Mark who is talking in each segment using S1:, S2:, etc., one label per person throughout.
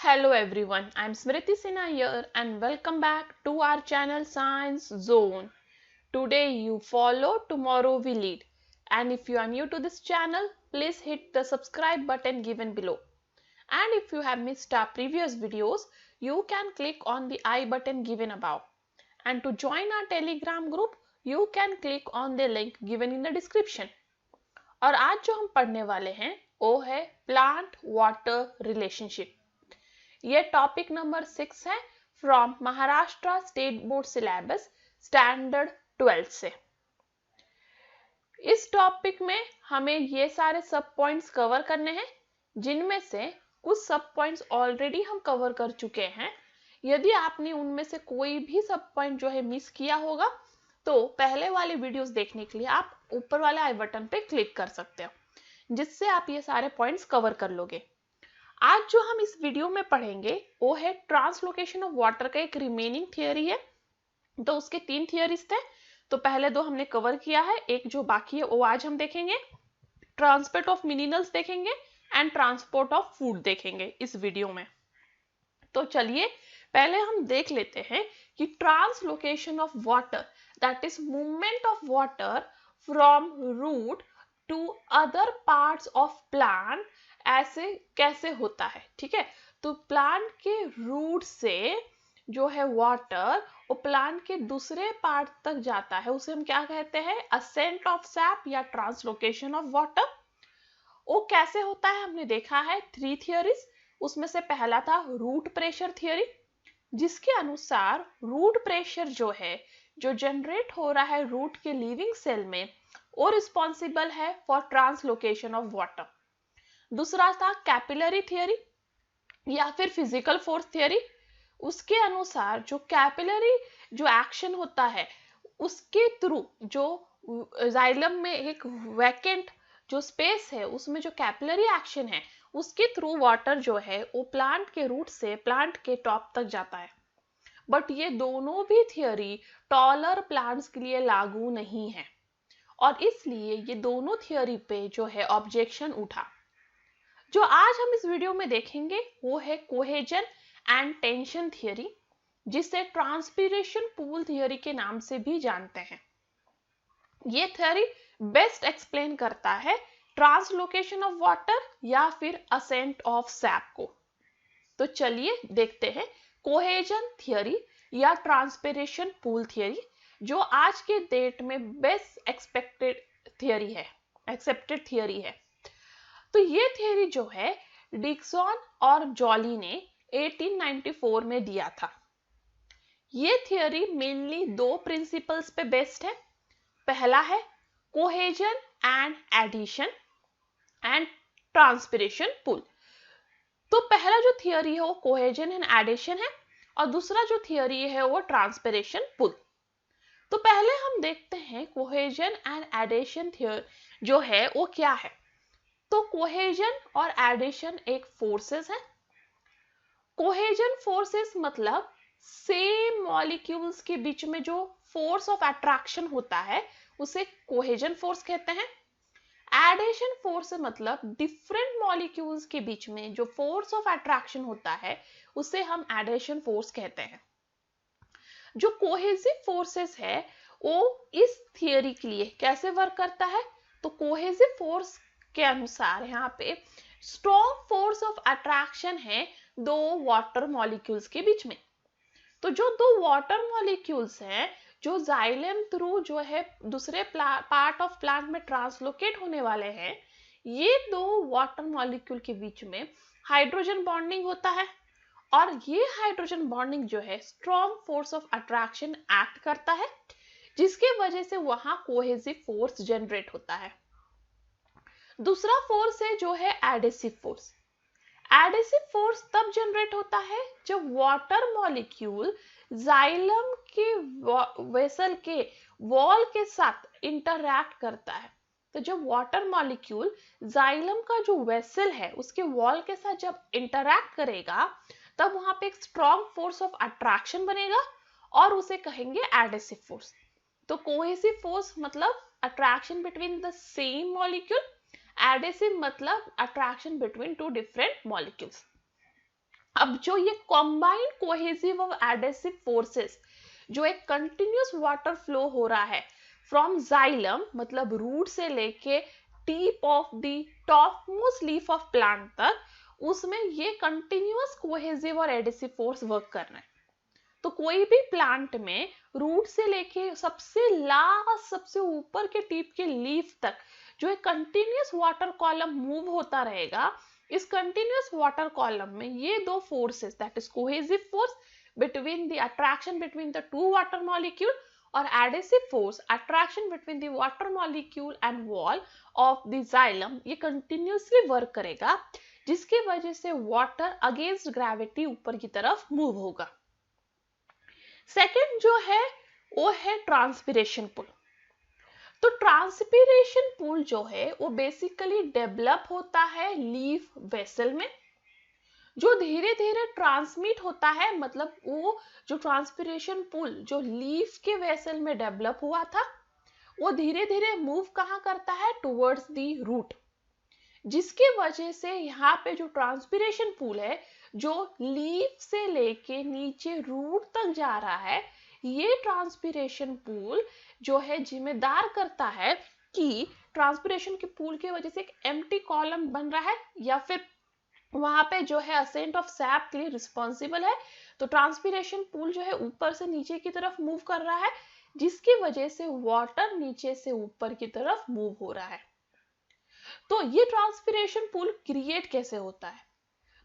S1: Hello everyone, I'm Smriti Sinha here and welcome back to our channel Science Zone. Today you follow, tomorrow we lead. And if you are new to this channel, please hit the subscribe button given below. And if you have missed our previous videos, you can click on the I button given above. And to join our Telegram group, you can click on the link given in the description. और आज जो हम पढ़ने वाले हैं वो है plant water relationship. ये टॉपिक नंबर 6 है from Maharashtra state board syllabus standard 12 से। इस टॉपिक में हमें ये सारे सब पॉइंट्स कवर करने हैं, जिनमें से कुछ सब पॉइंट्स ऑलरेडी हम कवर कर चुके हैं। यदि आपने उनमें से कोई भी सब पॉइंट जो है मिस किया होगा तो पहले वाले वीडियोस देखने के लिए आप ऊपर वाले आई बटन पे क्लिक कर सकते हो, जिससे आप ये सारे पॉइंट्स कवर कर लोगे। आज जो हम इस वीडियो में पढ़ेंगे वो है ट्रांसलोकेशन ऑफ वाटर का एक रिमेनिंग थियरी है। तो उसके 3 थियरीज थे, तो पहले 2 हमने कवर किया है, एक जो बाकी है वो आज हम देखेंगे। ट्रांसपोर्ट ऑफ मिनरल्स देखेंगे एंड ट्रांसपोर्ट ऑफ फूड देखेंगे इस वीडियो में। तो चलिए पहले हम देख लेते हैं कि translocation of water, that is movement of water from root to other parts of plant ऐसे कैसे होता है। ठीक है, तो प्लांट के रूट से जो है वाटर वो प्लांट के दूसरे पार्ट तक जाता है, उसे हम क्या कहते हैं, असेंट ऑफ सैप या ट्रांसलोकेशन ऑफ वाटर। वो कैसे होता है हमने देखा है 3 थियरीज। उसमें से पहला था रूट प्रेशर थियरी, जिसके अनुसार रूट प्रेशर जो है जो जनरेट हो रहा है रूट के लिविंग सेल में, वो रिस्पॉन्सिबल है फॉर ट्रांसलोकेशन ऑफ वाटर। दूसरा था कैपिलरी थियरी या फिर फिजिकल फोर्स थियरी। उसके अनुसार जो कैपिलरी जो एक्शन होता है उसके थ्रू जो जाइलम में एक वैकेंट जो स्पेस है उसमें जो कैपिलरी एक्शन है उसके थ्रू वाटर जो है वो प्लांट के रूट से प्लांट के टॉप तक जाता है। बट ये दोनों भी थियरी टॉलर प्लांट्स के लिए लागू नहीं है और इसलिए ये दोनों थियरी पे जो है ऑब्जेक्शन उठा। जो आज हम इस वीडियो में देखेंगे वो है कोहेजन एंड टेंशन थियरी, जिसे ट्रांसपिरेशन पूल थियरी के नाम से भी जानते हैं। ये थियरी बेस्ट एक्सप्लेन करता है ट्रांसलोकेशन ऑफ वाटर या फिर असेंट ऑफ सैप को। तो चलिए देखते हैं कोहेजन थियरी या ट्रांसपिरेशन पूल थियरी, जो आज के डेट में बेस्ट एक्सेप्टेड थियरी है। तो ये थियरी जो है डिक्सन और जॉली ने 1894 में दिया था। ये थियरी मेनली 2 प्रिंसिपल्स पे बेस्ड है। पहला है cohesion and adhesion and transpiration pull. तो पहला जो थियरी है वो कोहेजन एंड एडिशन है और दूसरा जो थियरी है वो ट्रांसपिरेशन पुल। तो पहले हम देखते हैं कोहेजन एंड एडिशन थियरी जो है वो क्या है। तो कोहेजन और एडिशन एक फोर्सेस है। कोहेजन फोर्सेस मतलब सेम मॉलिक्यूल्स के बीच में जो फोर्स ऑफ अट्रैक्शन होता है उसे कोहेजन फोर्स कहते हैं। एडिशन फोर्स मतलब डिफरेंट मॉलिक्यूल्स के बीच में जो फोर्स ऑफ अट्रैक्शन होता है उसे हम एडिशन फोर्स कहते हैं। जो कोहेसिव फोर्सेस है वो इस थियरी के लिए कैसे वर्क करता है, तो कोहेसिव फोर्स के अनुसार यहाँ पे स्ट्रॉन्ग फोर्स ऑफ अट्रैक्शन है 2 वाटर मॉलिक्यूल्स के बीच में। तो जो 2 वाटर मॉलिक्यूल्स हैं जो जाइलम थ्रू जो है दूसरे पार्ट ऑफ प्लांट में ट्रांसलोकेट होने वाले हैं, ये 2 वाटर मॉलिक्यूल के बीच में हाइड्रोजन बॉन्डिंग होता है और ये हाइड्रोजन बॉन्डिंग जो है strong force of attraction act करता है, जिसके वजह से वहां कोहेसिव फोर्स जनरेट होता है। दूसरा फोर्स है जो है एडेसिव फोर्स। एडेसिव फोर्स तब जनरेट होता है जब वाटर मॉलिक्यूल जाइलम के वेसल के वॉल के साथ इंटरैक्ट करता है। तो जब वाटर मॉलिक्यूल जाइलम का जो वेसल है उसके वॉल के साथ जब इंटरैक्ट करेगा तब वहां पे एक स्ट्रॉन्ग फोर्स ऑफ अट्रैक्शन बनेगा और उसे कहेंगे एडेसिव फोर्स। तो कोहेसिव फोर्स मतलब attraction between the same molecule, adhesive मतलब अट्रैक्शन बिटवीन 2 डिफरेंट मॉलिक्यूल्स। अब जो ये कॉम्बाइंड कोहेसिव और एडेसिव फोर्सेस, जो एक कंटिन्यूस वाटर फ्लो हो रहा है फ्रॉम जाइलम मतलब रूट से लेके tip of the top most leaf of plant तक, उसमें ये कंटिन्यूस कोहेसिव और एडेसिव फोर्स वर्क कर रहे हैं। तो कोई भी प्लांट में रूट से लेके सबसे लास्ट सबसे ऊपर के टिप के लीफ तक जो एक कंटिन्यूस वाटर कॉलम मूव होता रहेगा, इस कंटिन्यूस वाटर कॉलम में ये दो forces, that is cohesive force between the attraction between the two water molecule और adhesive force attraction between the water molecule and wall of the xylem, ये continuously work करेगा, जिसकी वजह से वाटर अगेंस्ट ग्रेविटी ऊपर की तरफ मूव होगा। सेकेंड जो है वो है ट्रांसपिरेशन पुल। तो ट्रांसपिरेशन पुल जो है वो बेसिकली डेवलप होता है लीफ वेसल में, जो धीरे धीरे ट्रांसमिट होता है, मतलब वो जो ट्रांसपिरेशन पुल जो लीफ के वेसल में डेवलप हुआ था वो धीरे धीरे मूव कहाँ करता है, टुवर्ड्स दी रूट, जिसकी वजह से यहाँ पे जो ट्रांसपिरेशन पुल है जो लीफ से लेके नीचे रूट तक जा रहा है, ये ट्रांसपिरेशन पुल जो है जिम्मेदार करता है कि ट्रांसपिरेशन के पुल की वजह से एक एम्प्टी कॉलम बन रहा है या फिर वहां पे जो है असेंट ऑफ सैप के लिए रिस्पॉन्सिबल है। तो ट्रांसपिरेशन पुल जो है ऊपर से नीचे की तरफ मूव कर रहा है, जिसकी वजह से वाटर नीचे से ऊपर की तरफ मूव हो रहा है। तो ये ट्रांसपिरेशन पुल क्रिएट कैसे होता है,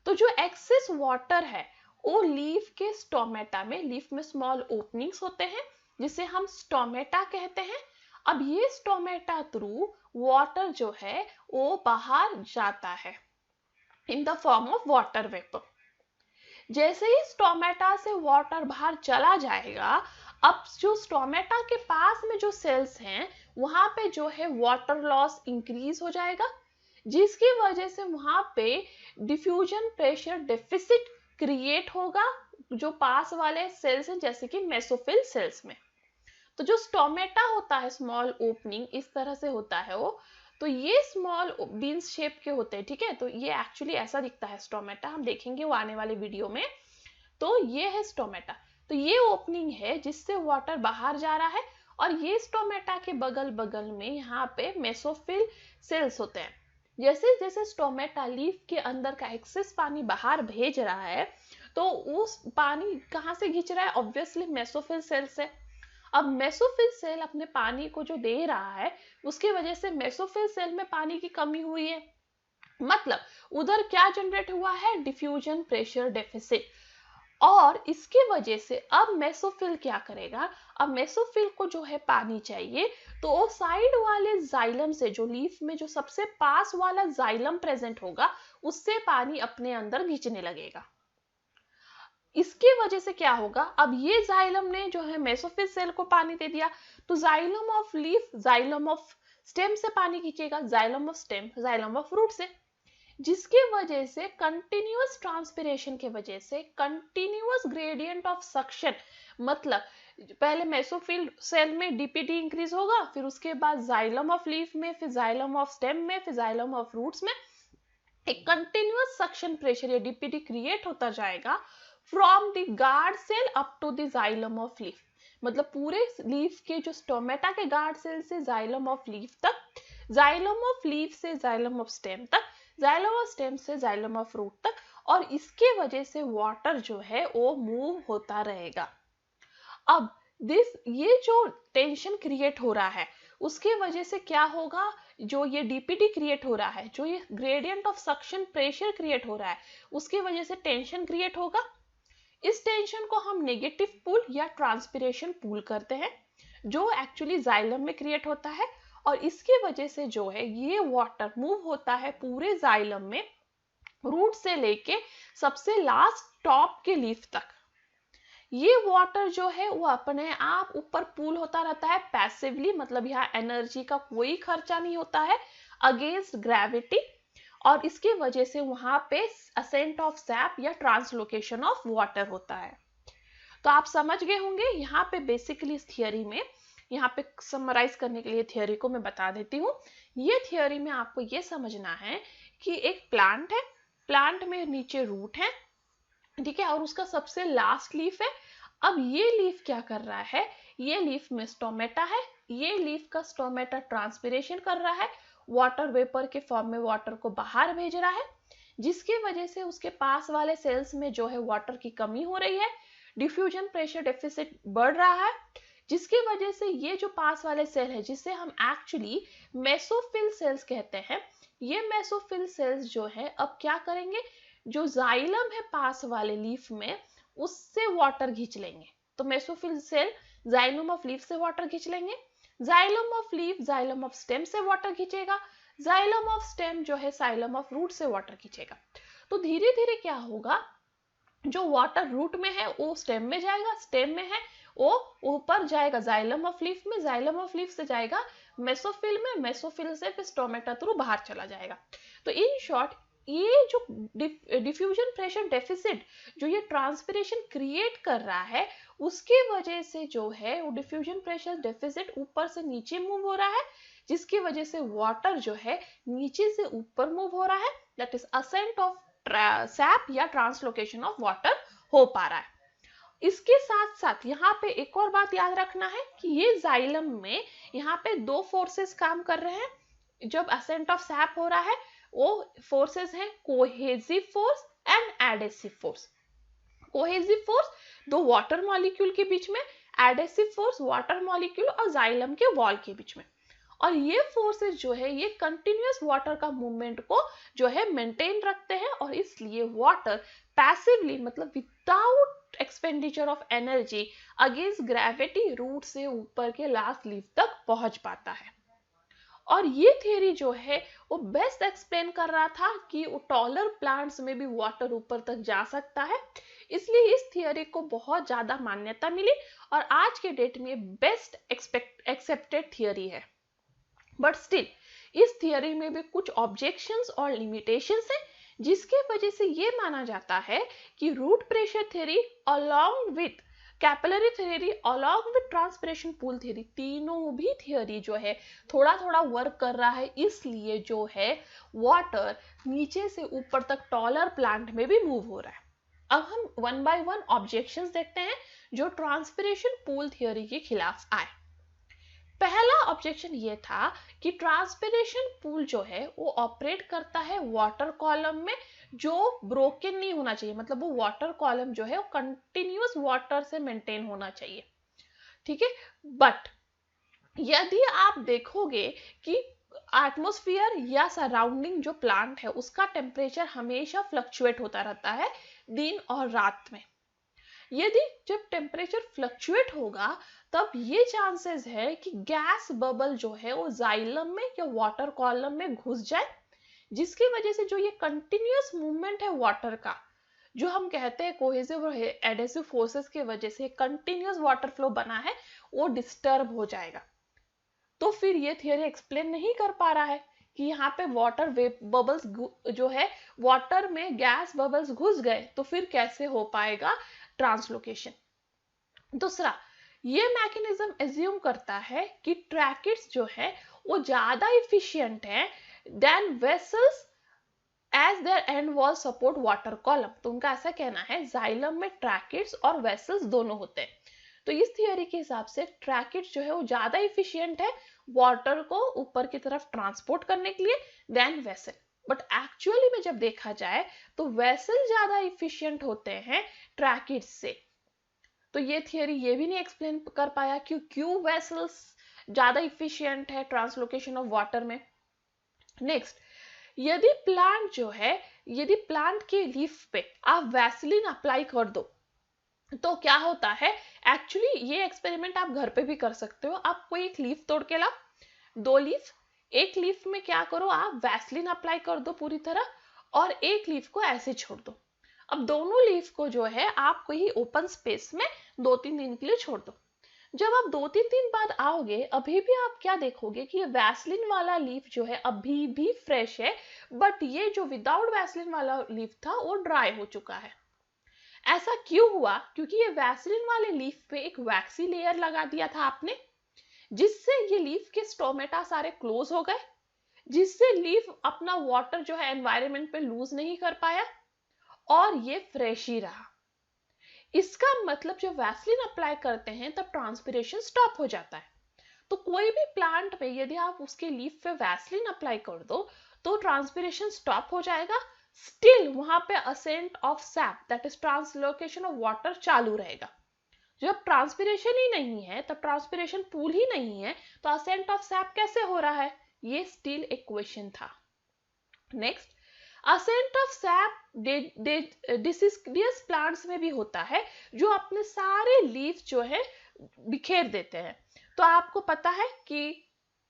S1: तो जो एक्सेस वाटर है वो लीफ के स्टोमेटा में, लीफ में स्मॉल ओपनिंग्स होते हैं जिसे हम स्टोमेटा कहते हैं। अब ये स्टोमेटा थ्रू वाटर जो है वो बाहर जाता है in the form of water vapour. जैसे ही स्टोमेटा से वाटर बाहर चला जाएगा, अब जो स्टोमेटा के पास में जो सेल्स हैं वहां पे जो है वाटर लॉस इंक्रीज हो जाएगा, जिसकी वजह से वहां पे डिफ्यूजन प्रेशर डेफिसिट क्रिएट होगा जो पास वाले सेल्स हैं जैसे कि मेसोफिल सेल्स में। तो जो स्टोमेटा होता है स्मॉल ओपनिंग इस तरह से होता है वो, तो ये स्मॉल बीन्स शेप के होते हैं, ठीक है। तो ये एक्चुअली ऐसा दिखता है स्टोमेटा, हम देखेंगे वो आने वाले वीडियो में। तो ये है स्टोमेटा, तो ये ओपनिंग है जिससे वाटर बाहर जा रहा है, और ये स्टोमेटा के बगल बगल में यहाँ पे मेसोफिल सेल्स होते हैं। जैसे जैसे स्टोमेटा लीफ के अंदर का एक्सेस पानी बाहर भेज रहा है, तो उस पानी कहाँ से खींच रहा है, ऑब्वियसली मेसोफिल सेल से। अब मेसोफिल सेल अपने पानी को जो दे रहा है उसकी वजह से मेसोफिल सेल में पानी की कमी हुई है, मतलब उधर क्या जनरेट हुआ है, डिफ्यूजन प्रेशर डेफिसिट। और इसके वजह से अब मेसोफिल क्या करेगा, अब मेसोफिल को जो है पानी चाहिए, तो वो साइड वाले जाइलम से, जो लीफ में जो सबसे पास वाला जाइलम प्रेजेंट होगा उससे पानी अपने अंदर खींचने लगेगा। इसकी वजह से क्या होगा, अब ये जाइलम ने जो है मेसोफिल सेल को पानी दे दिया, तो xylem of leaf xylem of stem से पानी खींचेगा, xylem of stem xylem of root से, जिसकी वजह से कंटिन्यूअस ट्रांसपिरेशन के वजह से कंटिन्यूअस ग्रेडियंट ऑफ सक्शन, मतलब पहले मेसोफिल सेल में डीपीटी इंक्रीज होगा, फिर उसके बाद जाइलम ऑफ लीफ में, फिर जाइलम ऑफ स्टेम में, फिर जाइलम ऑफ रूट्स में एक कंटिन्यूअस सक्शन प्रेशर या डीपीटी क्रिएट होता जाएगा from the guard cell up to the xylem of leaf, मतलब पूरे लीफ के जो स्टोमेटा के गार्ड सेल से जाइलम ऑफ लीफ तक, जाइलम ऑफ लीफ से जाइलम ऑफ स्टेम तक, जाइलम ऑफ स्टेम से जाइलम ऑफ रूट तक, और इसके वजह से वाटर जो है वो मूव होता रहेगा। अब ये जो टेंशन क्रिएट हो रहा है उसके वजह से क्या होगा, जो ये डीपीटी क्रिएट हो रहा है, जो ये gradient of suction pressure create हो रहा है, उसकी वजह से टेंशन क्रिएट होगा। इस टेंशन को हम नेगेटिव पुल या ट्रांसपिरेशन पुल करते हैं, जो एक्चुअली जाइलम में क्रिएट होता है, और इसकी वजह से जो है ये वाटर मूव होता है पूरे जाइलम में, रूट से लेके सबसे लास्ट टॉप के लीफ तक। ये वाटर जो है वो अपने आप ऊपर पूल होता रहता है पैसिवली, मतलब यहाँ एनर्जी का कोई खर्चा नहीं होता है अगेंस्ट ग्रेविटी, और इसकी वजह से वहां पे असेंट ऑफ सैप या ट्रांसलोकेशन ऑफ वाटर होता है। तो आप समझ गए होंगे यहाँ पे बेसिकली इस थियोरी में, यहाँ पे समराइज करने के लिए थियोरी को मैं बता देती हूँ। ये थियोरी में आपको ये समझना है कि एक प्लांट है, प्लांट में नीचे रूट है, ठीक है, और उसका सबसे लास्ट लीफ है। अब ये लीफ क्या कर रहा है, ये लीफ में स्टोमेटा है, ये लीफ का स्टोमेटा ट्रांसपिरेशन कर रहा है, वाटर वेपर के फॉर्म में वाटर को बाहर भेज रहा है, जिसकी वजह से उसके पास वाले सेल्स में जो है वाटर की कमी हो रही है, डिफ्यूजन प्रेशर डेफिसिट बढ़ रहा है, जिसकी वजह से ये जो पास वाले सेल है, जिसे हम एक्चुअली मेसोफिल सेल्स कहते हैं, ये मेसोफिल सेल्स जो है अब क्या करेंगे, जो जाइलम है पास वाले लीफ में उससे वाटर खींच लेंगे। तो mesophyll cell xylem of leaf से वाटर खींच लेंगे, xylem of leaf xylem of stem से वाटर खींचेगा, जाइलम ऑफ स्टेम जो है साइलम ऑफ रूट से वाटर खींचेगा। तो धीरे धीरे क्या होगा, जो वाटर रूट में है वो स्टेम में जाएगा, स्टेम में है वो ऊपर जाएगा जाइलम ऑफ लीफ में, जाइलम ऑफ लीफ से जाएगा मेसोफिल में, मेसोफिल से फिर स्टोमेटा थ्रू बाहर चला जाएगा। तो इन शॉर्ट ये जो डिफ्यूजन प्रेशर डेफिसिट जो ये ट्रांसपिरेशन क्रिएट कर रहा है, उसकी वजह से जो है वो डिफ्यूजन प्रेशर डेफिसिट ऊपर से नीचे मूव हो रहा है, जिसकी वजह से वाटर जो है नीचे से ऊपर मूव हो रहा है, that is ascent of sap या ट्रांसलोकेशन ऑफ वाटर हो पा रहा है। इसके साथ साथ यहाँ पे एक और बात याद रखना है कि ये जाइलम में यहाँ पे दो फोर्सेस काम कर रहे हैं। जब असेंट ऑफ सैप हो रहा है वो फोर्सेस हैं cohesive force and adhesive force. Cohesive force दो वाटर मॉलिक्यूल के बीच में, एडेसिव फोर्स वाटर मॉलिक्यूल और जाइलम के वॉल के बीच में। और ये फोर्सेस जो है ये कंटिन्यूअस वाटर का मूवमेंट को जो है मेंटेन रखते हैं, और इसलिए वाटर पैसिवली मतलब without expenditure of energy against gravity root से ऊपर के लास्ट लीफ तक पहुंच पाता है। और ये थियरी जो है वो बेस्ट एक्सप्लेन कर रहा था कि टॉलर प्लांट्स में भी वाटर ऊपर तक जा सकता है, इसलिए इस थियरी को बहुत ज्यादा मान्यता मिली और आज के डेट में बेस्ट एक्सेप्टेड थियरी है। बट स्टिल इस थियरी में भी कुछ ऑब्जेक्शंस और लिमिटेशंस हैं, जिसके वजह से ये माना जाता है कि root pressure theory along with capillary theory along with transpiration pull theory, तीनों भी थियरी जो है थोड़ा थोड़ा वर्क कर रहा है, इसलिए जो है वाटर नीचे से ऊपर तक टॉलर प्लांट में भी मूव हो रहा है। अब हम वन बाय वन ऑब्जेक्शंस देखते हैं जो ट्रांसपिरेशन पूल थ्योरी के खिलाफ आए। पहला ऑब्जेक्शन ये था कि ट्रांसपिरेशन पूल जो है वो ऑपरेट करता है वाटर कॉलम में, जो ब्रोकन नहीं होना चाहिए, मतलब वो वाटर कॉलम जो है वो कंटिन्यूअस वाटर से मेंटेन होना चाहिए, ठीक है। बट यदि आप देखोगे कि एटमॉस्फेयर या सराउंडिंग जो प्लांट है उसका टेम्परेचर हमेशा फ्लक्चुएट होता रहता है दिन और रात में। यदि जब टेम्परेचर फ्लक्चुएट होगा तब ये चांसेस है कि गैस बबल जो है वो जाइलम में या वाटर कॉलम में घुस जाए, जिसकी वजह से जो ये कंटिन्यूअस मूवमेंट है वाटर का, जो हम कहते हैं कोहेसिव और एडेसिव फोर्सेस की वजह से कंटिन्यूअस वाटर फ्लो बना है, वो डिस्टर्ब हो जाएगा। तो फिर ये थियरी एक्सप्लेन नहीं कर पा रहा है कि यहाँ पे वाटर बबल्स जो है वाटर में गैस बबल्स घुस गए, तो फिर कैसे हो पाएगा ट्रांसलोकेशन। दूसरा, ये मैकेनिज्म एज्यूम करता है कि ट्रैकिड्स जो है वो ज्यादा इफिशिएंट है than vessels as their end wall support water column. तो उनका ऐसा कहना है जाइलम में ट्रैकिड्स और वेसल्स दोनों होते हैं। तो इस थियरी के हिसाब से ट्रैकिड्स जो है वो ज्यादा इफिशिएंट है वाटर को ऊपर की तरफ ट्रांसपोर्ट करने के लिए देन वेसल। बट एक्चुअली में जब देखा जाए तो वेसल ज्यादा इफिशिएंट होते हैं ट्रैकिड्स से। तो ये थियरी ये भी नहीं एक्सप्लेन कर पाया कि क्यों वेसल्स ज्यादा इफिशिएंट है ट्रांसलोकेशन ऑफ वाटर में। नेक्स्ट, यदि प्लांट जो है, यदि प्लांट के लीफ पे आप वैसलीन अप्लाई कर दो तो क्या होता है, एक्चुअली ये एक्सपेरिमेंट आप घर पे भी कर सकते हो। आप कोई एक लीफ तोड़ के लाओ, दो लीफ, एक लीफ में क्या करो आप वैसलीन अप्लाई कर दो पूरी तरह और एक लीफ को ऐसे छोड़ दो। अब दोनों लीफ को जो है आप कोई ओपन स्पेस में 2-3 दिन के लिए छोड़ दो। जब आप 2-3 दिन बाद आओगे अभी भी आप क्या देखोगे कि ये वैसलीन वाला लीफ जो है अभी भी फ्रेश है, बट ये जो विदाउट वैसलीन वाला लीफ था वो ड्राई हो चुका है। ऐसा क्यों हुआ? क्योंकि ये वैसलीन वाले लीफ पे एक वैक्सी लेयर लगा दिया था आपने, जिससे ये लीफ के स्टोमेटा सारे क्लोज हो गए, जिससे लीफ अपना वाटर जो है एनवायरनमेंट पे लूज नहीं कर पाया और ये फ्रेश ही रहा। इसका मतलब जब वैसलीन अप्लाई करते हैं तब ट्रांसपिरेशन स्टॉप हो जाता है। तो कोई भी प्लांट में यदि आप उसके लीफ पे वैसलीन अप्लाई कर दो तो ट्रांसपिरेशन स्टॉप हो जाएगा, स्टिल वहां पे ascent of sap that is translocation of water चालू रहेगा। जब ट्रांसपिरेशन ही नहीं है, तब ट्रांसपिरेशन पूल ही नहीं है, तो असेंट ऑफ सैप कैसे हो रहा है? ये स्टिल एक क्वेश्चन था। Next, ascent of sap deciduous plants में भी होता है, जो अपने सारे लीफ जो है बिखेर देते हैं। तो आपको पता है कि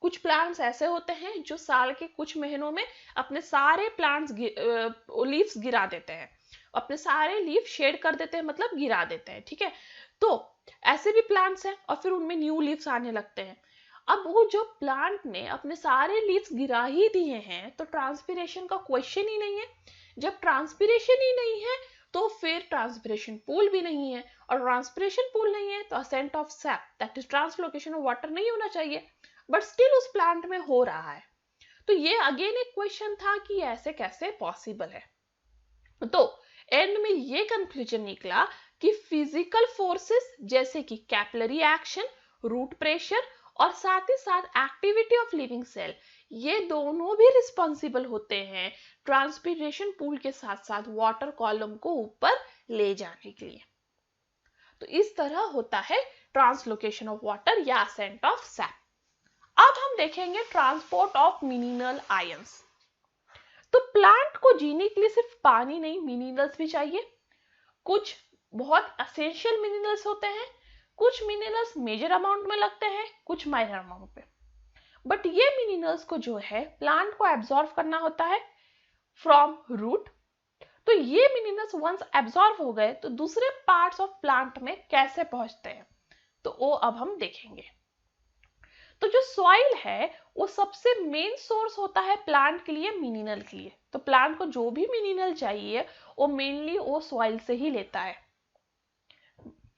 S1: कुछ प्लांट्स ऐसे होते हैं जो साल के कुछ महीनों में अपने सारे प्लांट्स लीव्स गिरा देते हैं, अपने सारे लीफ शेड कर देते हैं, मतलब गिरा देते हैं, ठीक है। तो ऐसे भी प्लांट्स हैं और फिर उनमें न्यू लीव्स आने लगते हैं। अब वो जो प्लांट ने अपने सारे लीव्स गिरा ही दिए हैं तो ट्रांसपिरेशन का क्वेश्चन ही नहीं है। जब ट्रांसपिरेशन ही नहीं है तो फिर ट्रांसपिरेशन पूल भी नहीं है, और ट्रांसपिरेशन पूल नहीं है तो ascent of sap that is translocation of water नहीं होना चाहिए, बट स्टिल उस प्लांट में हो रहा है। तो ये अगेन एक क्वेश्चन था कि ऐसे कैसे पॉसिबल है। तो एंड में ये कंक्लूजन निकला कि फिजिकल फोर्सेस जैसे कि कैपिलरी एक्शन, रूट प्रेशर और साथ ही साथ एक्टिविटी ऑफ लिविंग सेल, ये दोनों भी रिस्पॉन्सिबल होते हैं ट्रांसपिरेशन पूल के साथ साथ वाटर कॉलम को ऊपर ले जाने के लिए। तो इस तरह होता है ट्रांसलोकेशन ऑफ वाटर या असेंट ऑफ सैप। अब हम देखेंगे ट्रांसपोर्ट ऑफ मिनरल आयंस। तो प्लांट को जीने के लिए सिर्फ पानी नहीं, मिनरल्स भी चाहिए। कुछ बहुत एसेंशियल मिनरल्स होते हैं, कुछ मिनरल्स मेजर अमाउंट में लगते हैं, कुछ माइनर अमाउंट पे। बट ये मिनरल्स को जो है प्लांट को एब्जॉर्ब करना होता है फ्रॉम रूट। तो ये मिनरल्स वंस एब्जॉर्ब हो गए तो दूसरे पार्ट्स ऑफ प्लांट में कैसे पहुंचते हैं, तो वो अब हम देखेंगे। तो जो सॉइल है वो सबसे मेन सोर्स होता है प्लांट के लिए, मिनरल के लिए। तो प्लांट को जो भी मिनरल चाहिए वो मेनली वो सॉइल से ही लेता है।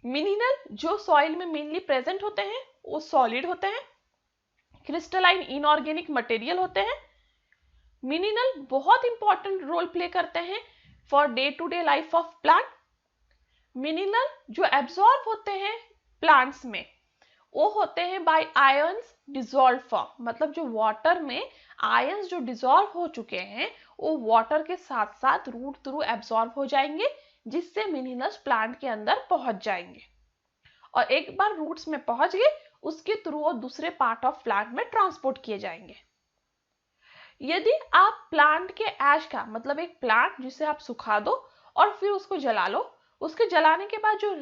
S1: मिनरल जो सॉइल में मेनली प्रेजेंट होते हैं वो सॉलिड होते हैं, क्रिस्टलाइन इनऑर्गेनिक मटेरियल होते हैं। मिनरल बहुत इंपॉर्टेंट रोल प्ले करते हैं for day to day life of plant. Mineral जो एब्जॉर्ब होते हैं प्लांट्स में वो होते हैं बाय आयंस डिसॉल्व फॉर्म, मतलब जो वाटर में आयंस जो डिसॉल्व हो चुके हैं वो वाटर के साथ साथ रूट थ्रू एब्जॉर्ब हो जाएंगे, जिससे मिनरल्स प्लांट के अंदर पहुंच जाएंगे। और एक बार रूट्स में पहुंच गए उसके थ्रू वो दूसरे पार्ट ऑफ प्लांट में ट्रांसपोर्ट किए जाएंगे। यदि आप प्लांट के ऐश का, मतलब एक प्लांट जिसे आप सुखा दो और फिर उसको जला लो, उसके जलाने के बाद जो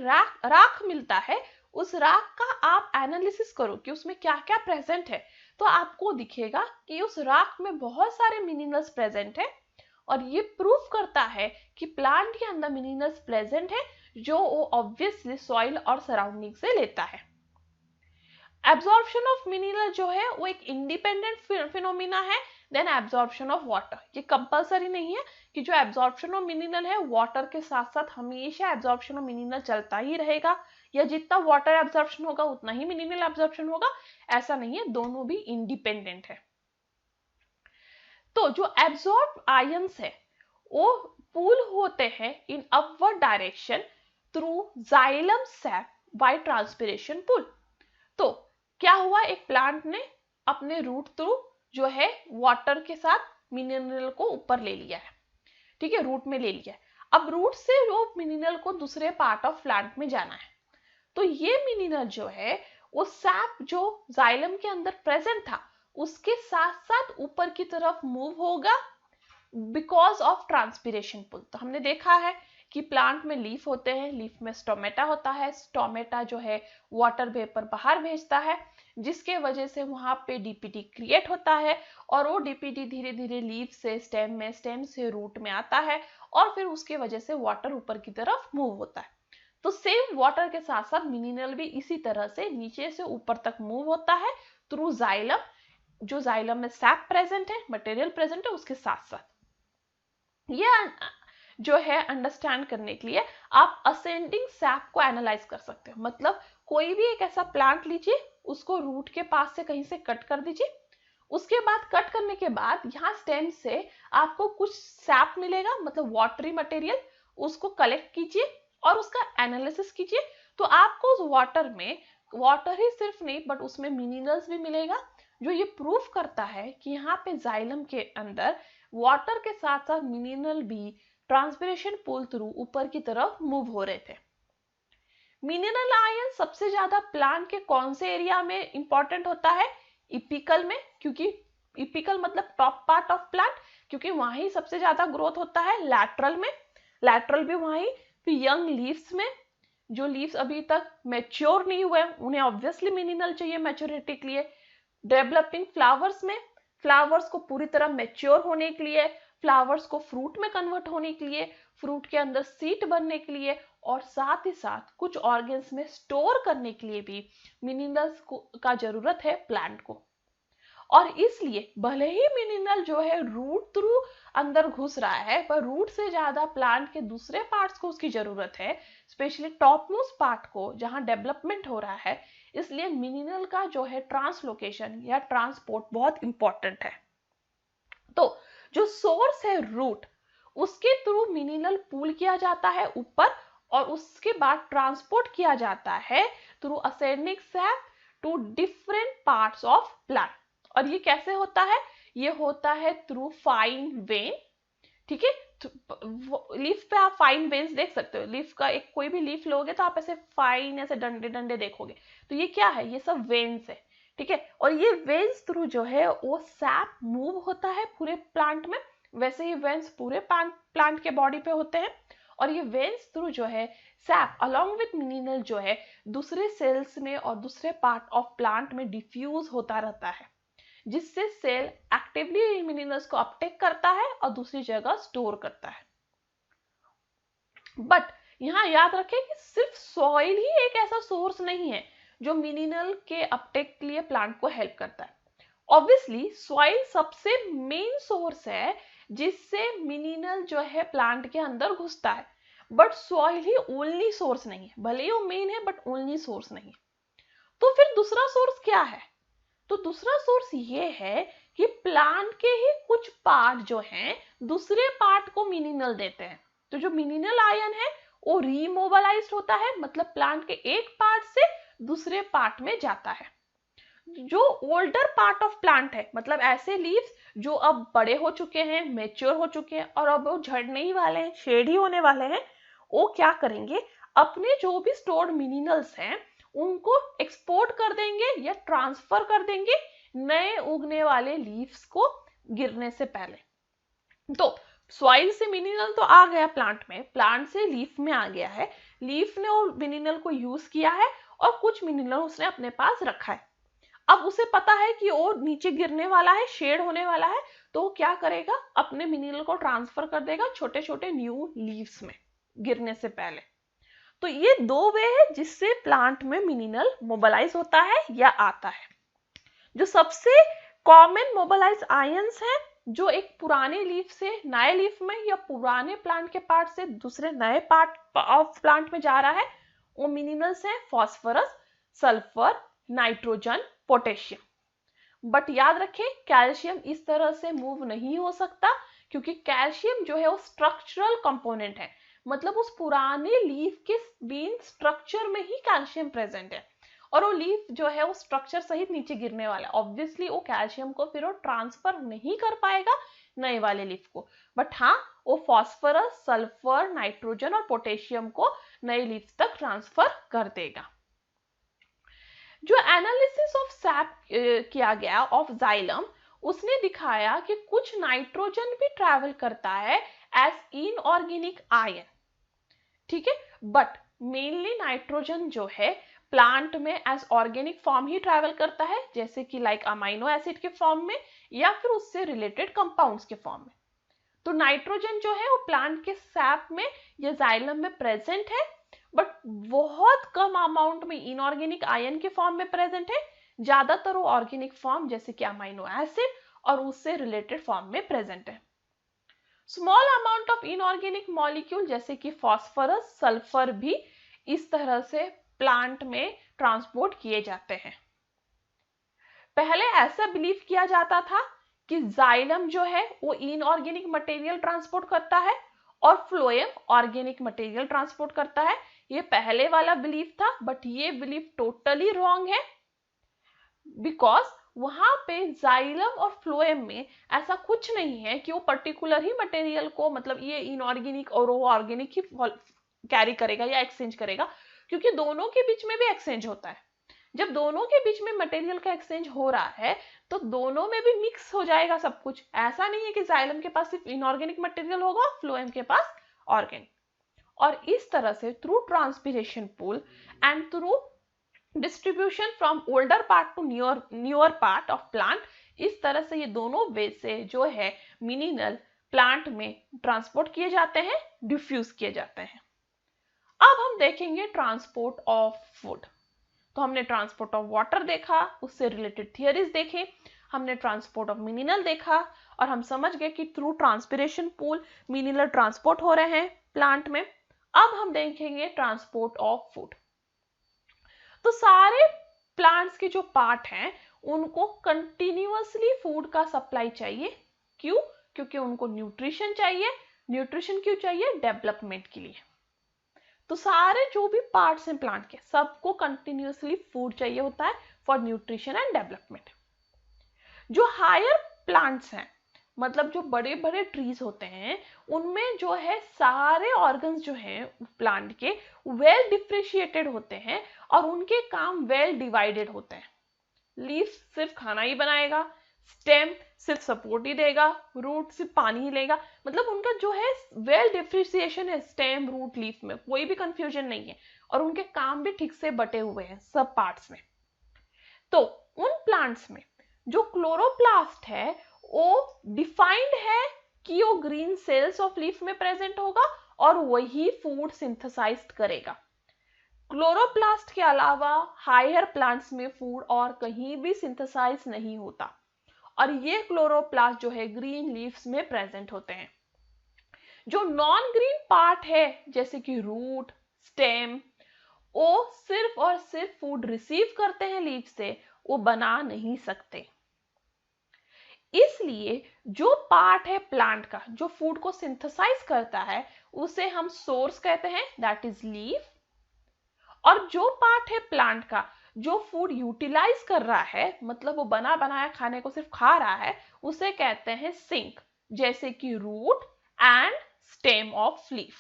S1: राख मिलता है उस राख का आप एनालिसिस करो कि उसमें क्या क्या प्रेजेंट है, तो आपको दिखेगा कि उस राख में बहुत सारे मिनरल्स प्रेजेंट है। और ये प्रूफ करता है कि प्लांट के अंदर मिनरल्स प्रेजेंट है जो वो ऑब्वियसली सॉइल और सराउंडिंग से लेता है। एब्जॉर्प्शन ऑफ मिनरल जो है वो एक इंडिपेंडेंट फिनोमिना है देन एब्जॉर्प्शन ऑफ वाटर। ये कंपलसरी नहीं है कि जो एब्जॉर्प्शन ऑफ मिनरल है वाटर के साथ साथ हमेशा एब्जॉर्प्शन ऑफ मिनरल चलता ही रहेगा, या जितना वाटर एब्जॉर्प्शन होगा उतना ही मिनरल एब्जॉर्प्शन होगा, ऐसा नहीं है, दोनों भी इंडिपेंडेंट है। तो जो एब्जॉर्ब आयंस है वो पूल होते हैं in upward direction through xylem sap by transpiration pull. तो क्या हुआ, एक प्लांट ने अपने रूट थ्रू जो है वाटर के साथ मिनरल को ऊपर ले लिया है, ठीक है, रूट में ले लिया है। अब रूट से वो मिनरल को दूसरे पार्ट ऑफ प्लांट में जाना है। तो ये मिनरल जो है वो सैप जो जाइलम के अंदर प्रेजेंट था उसके साथ साथ ऊपर की तरफ मूव होगा बिकॉज ऑफ ट्रांसपिरेशन पुल। तो हमने देखा है कि प्लांट में लीफ होते हैं, लीफ में स्टोमेटा होता है, स्टोमेटा जो है वाटर वेपर बाहर भेजता है, जिसके वजह से वहां पे डीपीटी क्रिएट होता है, और वो डीपीटी धीरे धीरे लीफ से स्टेम में, स्टेम से रूट में आता है, और फिर उसके वजह से वाटर ऊपर की तरफ मूव होता है। तो सेम वाटर के साथ साथ मिनरल भी इसी तरह से नीचे से ऊपर तक मूव होता है थ्रू जाइलम। जो जाइलम में सैप प्रेजेंट है, मटेरियल प्रेजेंट है, उसके साथ साथ ये जो है अंडरस्टैंड करने के लिए आप असेंडिंग सैप को एनालाइज कर सकते हो। मतलब कोई भी एक ऐसा प्लांट लीजिए, उसको रूट के पास से कहीं से कट कर दीजिए, उसके बाद कट करने के बाद यहाँ स्टेम से आपको कुछ सैप मिलेगा, मतलब वाटरी मटेरियल, उसको कलेक्ट कीजिए और उसका एनालिसिस कीजिए, तो आपको उस वाटर में वाटर ही सिर्फ नहीं बट उसमें मिनरल्स भी मिलेगा, जो ये प्रूफ करता है कि यहाँ पे जाइलम के अंदर वाटर के साथ साथ मिनरल भी ट्रांसपिरेशन पुल थ्रू ऊपर की तरफ मूव हो रहे थे। मिनरल आयन सबसे ज्यादा प्लांट के कौन से एरिया में इंपॉर्टेंट होता है? इपिकल में, क्योंकि इपिकल मतलब टॉप पार्ट ऑफ प्लांट, क्योंकि वहीं सबसे ज्यादा ग्रोथ होता है। लैटरल में, लैटरल भी वहीं, फिर यंग लीव्स में, जो लीव्स अभी तक मैच्योर नहीं हुए उन्हें ऑब्वियसली मिनरल चाहिए मैच्योरिटी के लिए। डेवलपिंग फ्लावर्स में, फ्लावर्स को पूरी तरह मैच्योर होने के लिए, फ्लावर्स को फ्रूट में कन्वर्ट होने के लिए, फ्रूट के अंदर सीड बनने के लिए, और साथ ही साथ कुछ ऑर्गेन्स में स्टोर करने के लिए भी मिनरल्स का जरूरत है प्लांट को। और इसलिए भले ही मिनरल जो है रूट थ्रू अंदर घुस रहा है, पर रूट से ज्यादा प्लांट के दूसरे पार्ट्स को उसकी जरूरत है, स्पेशली टॉप मोस्ट पार्ट को जहां डेवलपमेंट हो रहा है। इसलिए मिनरल का जो है ट्रांसलोकेशन या ट्रांसपोर्ट बहुत इंपॉर्टेंट है। तो जो सोर्स है रूट, उसके थ्रू मिनरल पूल किया जाता है ऊपर, और उसके बाद ट्रांसपोर्ट किया जाता है through ascending sap to different parts of plant. और ये कैसे होता है? ये होता है थ्रू फाइन वेन। ठीक है, लीफ पे आप फाइन वेन्स देख सकते हो। लीफ का एक कोई भी लीफ लोगे तो आप ऐसे फाइन ऐसे डंडे डंडे देखोगे, तो ये क्या है? ये सब वेन्स है। ठीक है, और ये वेन्स थ्रू जो है वो सैप मूव होता है पूरे प्लांट में। वैसे ही वेन्स पूरे प्लांट के बॉडी पे होते हैं, और ये वेन्स थ्रू जो है सैप अलोंग विथ मिनरल जो है दूसरे सेल्स में और दूसरे पार्ट ऑफ प्लांट में डिफ्यूज होता रहता है, जिससे सेल एक्टिवली मिनरल्स को अपटेक करता है और दूसरी जगह स्टोर करता है। बट यहाँ याद रखें कि सिर्फ सॉइल ही एक ऐसा सोर्स नहीं है जो मिनरल के अपटेक के लिए प्लांट को हेल्प करता है। ऑब्वियसली सॉइल सबसे मेन सोर्स है जिससे मिनरल जो है प्लांट के अंदर घुसता है, but soil he only source नहीं है। भले ही वो मेन है बट ओनली सोर्स नहीं है। तो फिर दूसरा सोर्स क्या है? तो दूसरा सोर्स ये है कि प्लांट के ही कुछ पार्ट जो हैं दूसरे पार्ट को मिनरल देते हैं। तो जो मिनरल आयन है वो रीमोबिलाइज्ड होता है, मतलब प्लांट के एक पार्ट से दूसरे पार्ट में जाता है। जो ओल्डर पार्ट ऑफ प्लांट है, मतलब ऐसे लीव्स जो अब बड़े हो चुके हैं, मैच्योर हो चुके हैं और अब वो झड़ने ही वाले हैं, शेड ही होने वाले हैं, वो क्या करेंगे? अपने जो भी स्टोर्ड मिनरल्स हैं उनको एक्सपोर्ट कर देंगे या ट्रांसफर कर देंगे नए उगने वाले लीव्स को गिरने से पहले। तो सॉइल से मिनरल तो आ गया प्लांट में, प्लांट से लीफ में आ गया है, लीफ ने वो मिनरल को यूज किया है और कुछ मिनरल उसने अपने पास रखा है। अब उसे पता है कि वो नीचे गिरने वाला है, शेड होने वाला है, तो वो क्या करेगा? अपने मिनरल को ट्रांसफर कर देगा छोटे छोटे न्यू लीव्स में गिरने से पहले। तो ये दो वे है जिससे प्लांट में मिनरल मोबिलाइज होता है या आता है। जो सबसे कॉमन मोबिलाइज आयंस हैं जो एक पुराने लीफ से नए लीफ में या पुराने प्लांट के पार्ट से दूसरे नए पार्ट ऑफ प्लांट में जा रहा है, वो मिनरल्स हैं phosphorus, sulphur, nitrogen, potassium. But याद रखें कैल्शियम इस तरह से मूव नहीं हो सकता, क्योंकि कैल्शियम जो है वो स्ट्रक्चरल कंपोनेंट है, मतलब उस पुराने लीफ के बीन स्ट्रक्चर में ही कैल्शियम प्रेजेंट है, और वो लीफ जो है वो स्ट्रक्चर सहित नीचे गिरने वाला है। ऑब्वियसली वो कैल्शियम को फिर वो ट्रांसफर नहीं कर पाएगा नए वाले लीफ को, बट हाँ वो फॉस्फोरस, सल्फर, नाइट्रोजन और पोटेशियम को नए लीफ तक ट्रांसफर कर देगा। जो एनालिसिस ऑफ सैप किया गया ऑफ जाइलम, उसने दिखाया कि कुछ नाइट्रोजन भी ट्रैवल करता है एज इनऑर्गेनिक आयन। ठीक है, बट मेनली नाइट्रोजन जो है प्लांट में एज ऑर्गेनिक फॉर्म ही ट्रैवल करता है, जैसे कि लाइक अमाइनो एसिड के फॉर्म में या फिर उससे रिलेटेड कंपाउंड्स के फॉर्म में। तो नाइट्रोजन जो है वो प्लांट के सैप में या जाइलम में प्रेजेंट है, बट बहुत कम अमाउंट में इनऑर्गेनिक आयन के फॉर्म में प्रेजेंट है। ज्यादातर वो ऑर्गेनिक फॉर्म जैसे कि अमाइनो एसिड और उससे रिलेटेड फॉर्म में प्रेजेंट है। Small amount of inorganic molecule जैसे कि फॉस्फोरस, सल्फर भी इस तरह से प्लांट में ट्रांसपोर्ट किए जाते हैं। पहले ऐसा बिलीव किया जाता था कि जाइलम जो है वो इनऑर्गेनिक मटेरियल ट्रांसपोर्ट करता है और फ्लोएम ऑर्गेनिक मटेरियल ट्रांसपोर्ट करता है। ये पहले वाला बिलीफ था, बट ये बिलीफ टोटली रॉन्ग है, बिकॉज वहां पे जाइलम और फ्लोएम में ऐसा कुछ नहीं है कि वो पर्टिकुलर ही मटेरियल को, मतलब ये इनऑर्गेनिक और वो ऑर्गेनिक ही कैरी करेगा या एक्सचेंज करेगा, क्योंकि दोनों के बीच में भी एक्सचेंज होता है। जब दोनों के बीच में मटेरियल का एक्सचेंज हो रहा है तो दोनों में भी मिक्स हो जाएगा सब कुछ। ऐसा नहीं है कि जाइलम के पास सिर्फ इनऑर्गेनिक मटेरियल होगा, फ्लोएम के पास ऑर्गेनिक। और इस तरह से through transpiration pool and through distribution from older part two newer part of plant, इस तरह से ये दोनों वे से जो है मिनरल प्लांट में ट्रांसपोर्ट किए जाते हैं, डिफ्यूज किए जाते हैं। अब हम देखेंगे ट्रांसपोर्ट ऑफ फूड। तो हमने ट्रांसपोर्ट ऑफ वाटर देखा, उससे रिलेटेड थियरीज देखे, हमने ट्रांसपोर्ट ऑफ मिनरल देखा, और हम समझ गए कि through transpiration pool mineral transport हो रहे हैं प्लांट में। अब हम देखेंगे ट्रांसपोर्ट ऑफ फूड। तो सारे प्लांट्स के जो पार्ट हैं उनको कंटिन्यूअसली फूड का सप्लाई चाहिए। क्यों? क्योंकि उनको न्यूट्रिशन चाहिए। न्यूट्रिशन क्यों चाहिए? डेवलपमेंट के लिए। तो सारे जो भी पार्ट्स हैं प्लांट के, सबको कंटिन्यूअसली फूड चाहिए होता है फॉर न्यूट्रिशन एंड डेवलपमेंट। जो हायर प्लांट्स हैं, मतलब जो बड़े बड़े ट्रीज होते हैं, उनमें जो है सारे ऑर्गन्स जो हैं प्लांट के वेल डिफरेंशिएटेड होते हैं और उनके काम वेल डिवाइडेड होते हैं। लीफ सिर्फ खाना ही बनाएगा, स्टेम सिर्फ सपोर्ट ही देगा, रूट सिर्फ पानी ही लेगा। मतलब उनका जो है वेल डिफरेंशिएशन है स्टेम, रूट, लीफ में, कोई भी कंफ्यूजन नहीं है, और उनके काम भी ठीक से बटे हुए हैं सब पार्ट्स में। तो उन प्लांट्स में जो क्लोरोप्लास्ट है वो डिफाइंड है कि वो ग्रीन सेल्स ऑफ लीफ में प्रेजेंट होगा और वही फूड सिंथेसाइज करेगा। क्लोरोप्लास्ट के अलावा हायर प्लांट्स में फूड और कहीं भी सिंथेसाइज नहीं होता, और ये क्लोरोप्लास्ट जो है ग्रीन लीव्स में प्रेजेंट होते हैं। जो नॉन ग्रीन पार्ट है जैसे कि रूट, स्टेम, वो सिर्फ और सिर्फ फूड रिसीव करते हैं लीफ से, वो बना नहीं सकते। इसलिए जो पार्ट है प्लांट का जो फूड को सिंथेसाइज करता है उसे हम सोर्स कहते हैं, दैट इज लीफ। और जो पार्ट है प्लांट का जो फूड यूटिलाइज कर रहा है, मतलब वो बना बनाया खाने को सिर्फ खा रहा है, उसे कहते हैं सिंक, जैसे कि root and stem of leaf.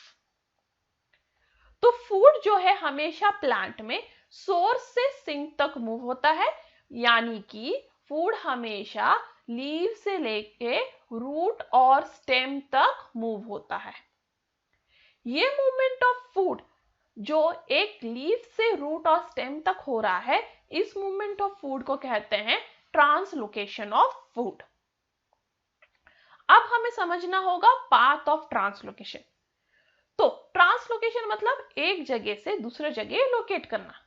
S1: तो फूड जो है हमेशा प्लांट में सोर्स से सिंक तक मूव होता है, यानी कि फूड हमेशा लीव से लेके रूट और स्टेम तक मूव होता है। ये मूवमेंट ऑफ फूड जो एक लीफ से रूट और स्टेम तक हो रहा है, इस मूवमेंट ऑफ फूड को कहते हैं ट्रांसलोकेशन ऑफ फूड। अब हमें समझना होगा पाथ ऑफ ट्रांसलोकेशन। तो ट्रांसलोकेशन मतलब एक जगह से दूसरे जगह लोकेट करना।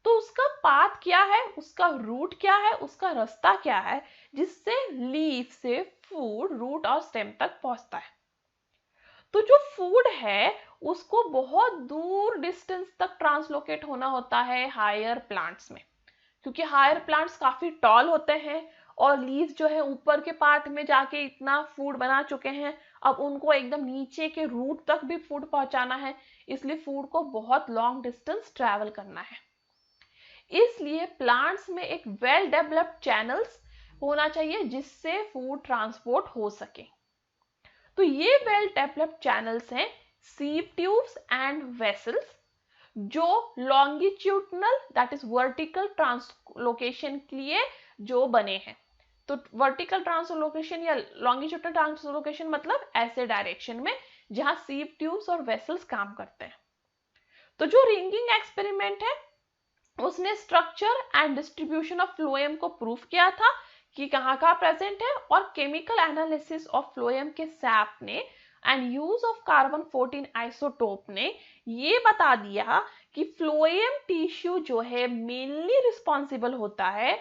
S1: तो उसका पाथ क्या है, उसका रूट क्या है, उसका रास्ता क्या है जिससे लीफ से फूड रूट और स्टेम तक पहुंचता है। तो जो फूड है उसको बहुत दूर डिस्टेंस तक ट्रांसलोकेट होना होता है हायर प्लांट्स में, क्योंकि हायर प्लांट्स काफी टॉल होते हैं और लीफ जो है ऊपर के पार्ट में जाके इतना फूड बना चुके हैं, अब उनको एकदम नीचे के रूट तक भी फूड पहुंचाना है, इसलिए फूड को बहुत लॉन्ग डिस्टेंस ट्रैवल करना है। इसलिए प्लांट्स में एक वेल डेवलप्ड चैनल्स होना चाहिए जिससे फूड ट्रांसपोर्ट हो सके। तो ये वेल डेवलप्ड चैनल्स हैं सीव ट्यूब्स एंड वेसल्स, जो longitudinal that is vertical translocation के लिए जो बने हैं। तो वर्टिकल ट्रांसलोकेशन या लॉन्गिट्यूडनल ट्रांसलोकेशन मतलब ऐसे डायरेक्शन में जहां सीव ट्यूब्स और वेसल्स काम करते हैं। तो जो रिंगिंग एक्सपेरिमेंट है उसने structure and distribution of phloem को प्रूव किया था कि कहां कहां प्रेजेंट है, और केमिकल एनालिसिस ऑफ फ्लोएम के सैप ने and use of carbon 14 isotope ने ये बता दिया कि फ्लोएम टिश्यू जो है मेनली रिस्पॉन्सिबल होता है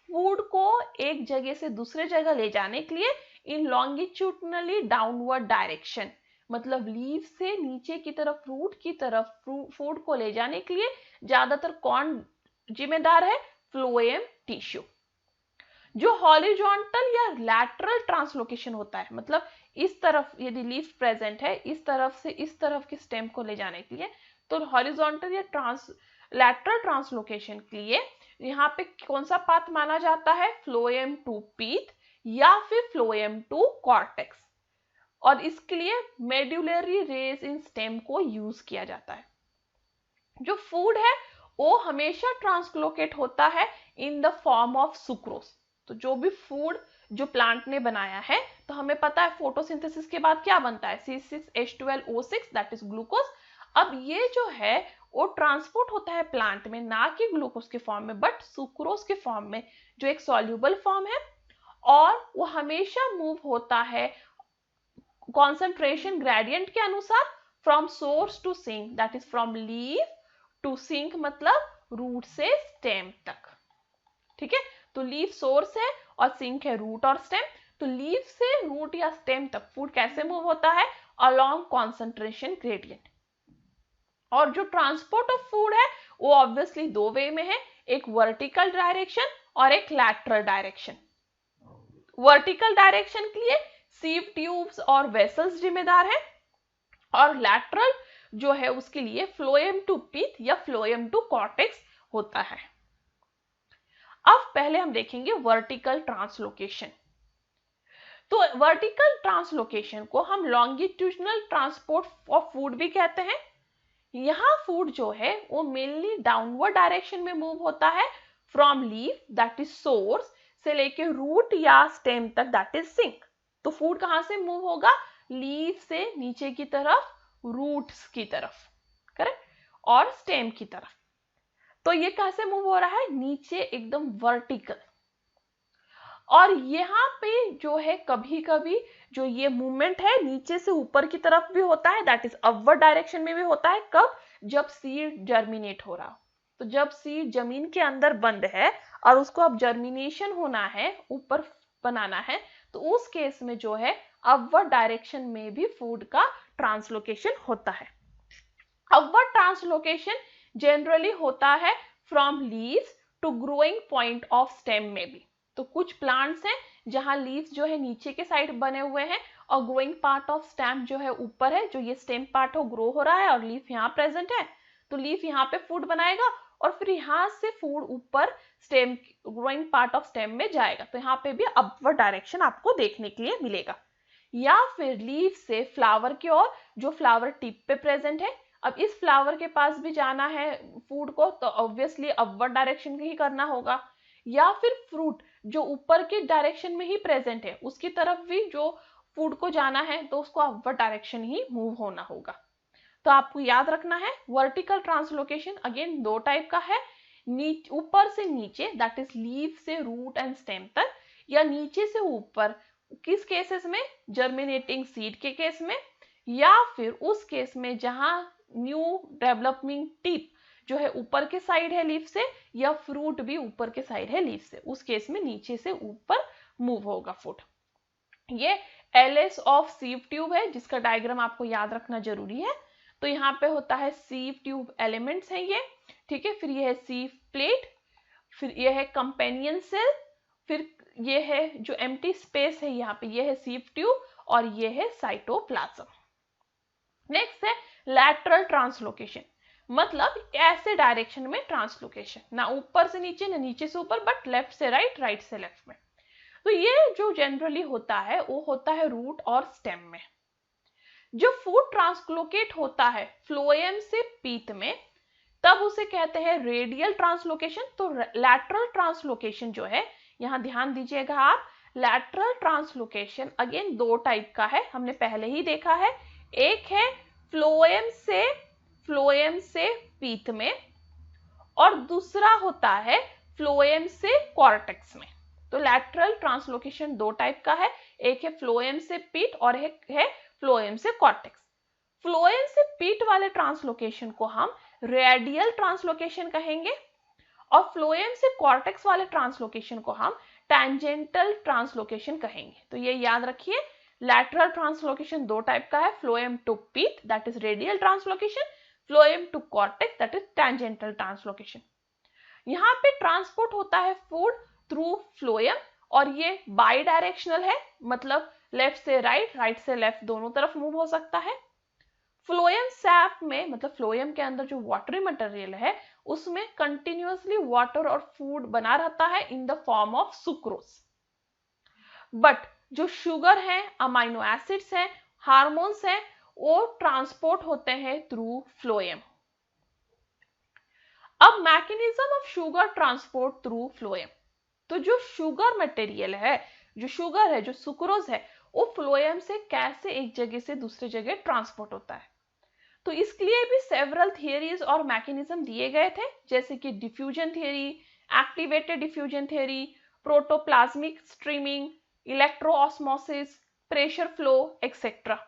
S1: फूड को एक जगह से दूसरे जगह ले जाने के लिए इन लॉन्गिट्यूडनली डाउनवर्ड डायरेक्शन, मतलब लीफ से नीचे की तरफ रूट की तरफ फूड को ले जाने के लिए ज्यादातर कौन जिम्मेदार है? Phloem tissue. जो हॉरिजॉन्टल या लैटरल ट्रांसलोकेशन होता है, मतलब इस तरफ यदि लीफ प्रेजेंट है, इस तरफ से इस तरफ की स्टेम को ले जाने के लिए, तो हॉरिजॉन्टल या लैटरल ट्रांसलोकेशन के लिए यहाँ पे कौन सा पाथ माना जाता है, फ्लोएम टू पीथ या फिर फ्लोएम टू कॉर्टेक्स। और इसके लिए मेडुलरी रेज इन स्टेम को यूज किया जाता है। जो फूड है वो हमेशा ट्रांसलोकेट होता है in the form of sucrose. तो जो भी फूड जो प्लांट ने बनाया है, तो हमें पता है फोटोसिंथेसिस के बाद क्या बनता है, C6H12O6 दैट इज ग्लूकोज। अब ये जो है वो ट्रांसपोर्ट होता है प्लांट में, ना कि ग्लूकोज के फॉर्म में बट सुक्रोज के फॉर्म में, जो एक सॉल्युबल फॉर्म है, और वो हमेशा मूव होता है कॉन्सेंट्रेशन ग्रेडियंट के अनुसार from source to sink, that is from leaf to sink, मतलब रूट से स्टेम तक। ठीक है, तो लीफ सोर्स है और सिंक है रूट और स्टेम। तो लीफ से रूट या स्टेम तक फूड कैसे मूव होता है, अलोंग कॉन्सेंट्रेशन ग्रेडियंट। और जो ट्रांसपोर्ट ऑफ फूड है वो ऑब्वियसली दो वे में है, एक वर्टिकल डायरेक्शन और एक लैटरल डायरेक्शन। वर्टिकल डायरेक्शन के लिए सीव ट्यूब्स और वेसल्स जिम्मेदार है, और लैटरल जो है उसके लिए फ्लोएम टू पीथ या फ्लोएम टू कॉर्टेक्स होता है। अब पहले हम देखेंगे वर्टिकल ट्रांसलोकेशन। तो वर्टिकल ट्रांसलोकेशन को हम लॉन्गिट्यूडनल ट्रांसपोर्ट ऑफ फूड भी कहते हैं। यहां फूड जो है वो मेनली डाउनवर्ड डायरेक्शन में मूव होता है, from leaf that is source से लेके रूट या स्टेम तक दैट इज सिंक। तो फूड कहां से मूव होगा, लीफ से नीचे की तरफ, रूट्स की तरफ, करेक्ट, और स्टेम की तरफ। तो ये कैसे मूव हो रहा है, नीचे एकदम वर्टिकल। और यहाँ पे जो है कभी कभी जो ये मूवमेंट है नीचे से ऊपर की तरफ भी होता है, दैट इज अपवर्ड डायरेक्शन में भी होता है। कब, जब सीड जर्मिनेट हो रहा हो। तो जब सीड जमीन के अंदर बंद है और उसको अब जर्मिनेशन होना है, ऊपर बनाना है, तो उस केस में जो है अपवर्ड डायरेक्शन में भी फूड का ट्रांसलोकेशन होता है। अपवर्ड ट्रांसलोकेशन जनरली होता है from leaves to growing point of stem में भी। तो कुछ प्लांट्स हैं जहां लीव्स जो है नीचे के साइड बने हुए हैं और ग्रोइंग पार्ट ऑफ स्टेम जो है ऊपर है, जो ये स्टेम पार्ट हो ग्रो हो रहा है और लीफ यहाँ प्रेजेंट है। तो लीफ यहाँ पे फूड बनाएगा और फिर यहाँ से फूड ऊपर stem, growing part of stem में जाएगा। तो यहाँ पे भी अपवर्ड डायरेक्शन आपको देखने के लिए मिलेगा। या फिर लीफ से फ्लावर की ओर, जो फ्लावर टिप पे प्रेजेंट है, अब इस फ्लावर के पास भी जाना है फूड को, तो ऑब्वियसली अपवर्ड डायरेक्शन ही करना होगा। या फिर फ्रूट जो ऊपर की डायरेक्शन में ही प्रेजेंट है, उसकी तरफ भी जो फूड को जाना है, तो उसको अपवर्ड डायरेक्शन ही मूव होना होगा। तो आपको याद रखना है वर्टिकल ट्रांसलोकेशन अगेन दो टाइप का है, ऊपर से नीचे दैट इज लीफ से रूट एंड स्टेम तक, या नीचे से ऊपर किस केसेस में, जर्मिनेटिंग सीड के केस में, या फिर उस केस में जहां न्यू डेवलपिंग टिप जो है ऊपर के साइड है लीफ से, या फ्रूट भी ऊपर के साइड है लीफ से, उस केस में नीचे से ऊपर मूव होगा फूड। ये एलएस ऑफ सीव ट्यूब है जिसका डायग्राम आपको याद रखना जरूरी है। तो यहाँ पे होता है सीव ट्यूब एलिमेंट्स है ये, ठीक है, फिर ये है सीव प्लेट, फिर ये है कंपेनियन सेल, फिर ये है जो एम्प्टी स्पेस है यहाँ पे, ये है सीव ट्यूब, और ये है साइटोप्लाज्म। नेक्स्ट है लैटरल ट्रांसलोकेशन, मतलब ऐसे डायरेक्शन में ट्रांसलोकेशन, ना ऊपर से नीचे ना नीचे से ऊपर, बट लेफ्ट से राइट, राइट से लेफ्ट में। तो ये जो जनरली होता है वो होता है रूट और स्टेम में। जब फूड ट्रांसलोकेट होता है फ्लोएम से पीथ में, तब उसे कहते हैं रेडियल ट्रांसलोकेशन। तो लैटरल ट्रांसलोकेशन जो है, यहां ध्यान दीजिएगा आप, लैटरल ट्रांसलोकेशन अगेन दो टाइप का है, हमने पहले ही देखा है। एक है फ्लोएम से पीथ में, और दूसरा होता है फ्लोएम से कॉर्टेक्स में। तो लैटरल ट्रांसलोकेशन दो टाइप का है, एक है फ्लोएम से पीठ और एक है फ्लोएम से कॉर्टेक्स। फ्लोएम से पीठ वाले ट्रांसलोकेशन को हम रेडियल ट्रांसलोकेशन कहेंगे, और फ्लोएम से कॉर्टेक्स वाले ट्रांसलोकेशन को हम टैंजेंटल ट्रांसलोकेशन कहेंगे। तो ये याद रखिए, लैटरल ट्रांसलोकेशन दो टाइप का है, phloem to pith that is radial translocation, phloem to cortex that is tangential translocation. यहाँ पे ट्रांसपोर्ट होता है फूड थ्रू फ्लोएम, और ये बाई डायरेक्शनल है, मतलब लेफ्ट से राइट, राइट से लेफ्ट दोनों तरफ मूव हो सकता है। फ्लोएम सैप में मतलब फ्लोएम के अंदर जो वाटरी मटेरियल है उसमें कंटिन्यूअसली वाटर और फूड बना रहता है in the form of sucrose. But जो शुगर है, अमाइनो एसिड्स हैं, हार्मोन्स हैं, वो ट्रांसपोर्ट होते हैं थ्रू फ्लोएम। अब mechanism of sugar transport through phloem, तो जो शुगर मटेरियल है, जो शुगर है, जो सुक्रोज है, वो फ्लोएम से कैसे एक जगह से दूसरी जगह ट्रांसपोर्ट होता है। तो इसके लिए भी सेवरल थियरीज और मैकेनिज्म दिए गए थे, जैसे कि diffusion theory, activated diffusion theory, protoplasmic streaming, electroosmosis, pressure flow etcetera.